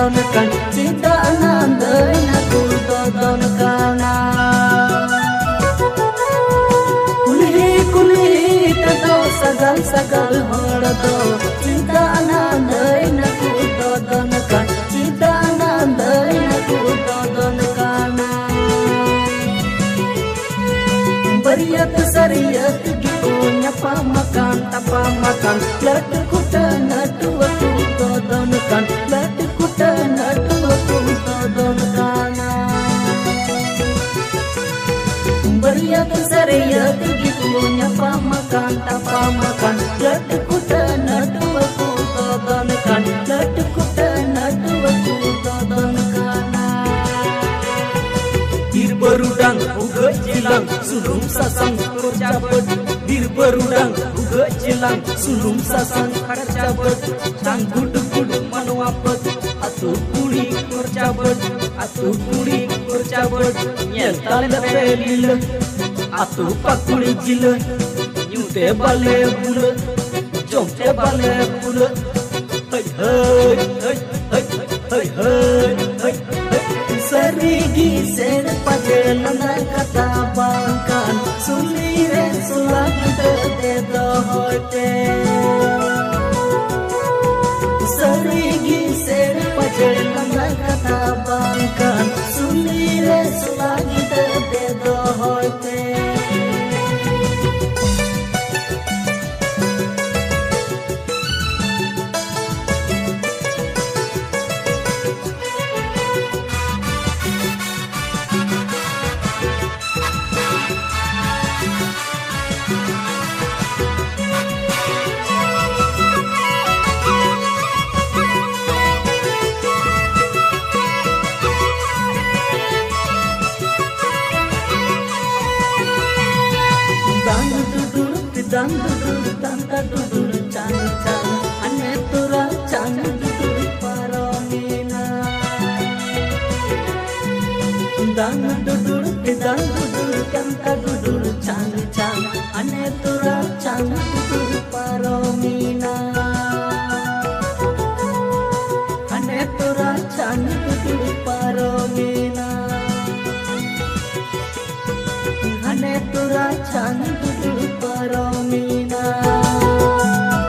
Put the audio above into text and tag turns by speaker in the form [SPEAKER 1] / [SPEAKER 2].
[SPEAKER 1] dodon kan cinta nandai naku dodon kana kuli tado sagal sagal hordo cinta nandai naku dodon kan cinta nandai naku dodon kana bariat sariyat gitu nyapa makan tapa makan lat kuta natu aku dodon kan lat kuta natu aku dodon kana bariat sariyat gitu nyapa makan tapa makan lat kuta natu aku dodon kan lat kuta natu aku dodon kana bir berudang uga jilang sulung sasang kerjabet bir berudang uga jilang sulung sasang kerjabet canggudu gudu manuapet atu kuli kerjabet atu kuli kerjabet nyental pelile atu pakuli jile nyute bale bule jomte bale bule hey hey hey hey hey hey hey sarigi sen pajelana kata bangkan sulire sulagte de dohote sarigi sen pajelana kata bangkan sulire sulagte de dohote dan tanta dudur cang cang ane tura cang dudur paromina dan dudur tanta dudur cang cang ane tura cang dudur paromina ane tura cang dudur paromina ane tura cang dudur paromina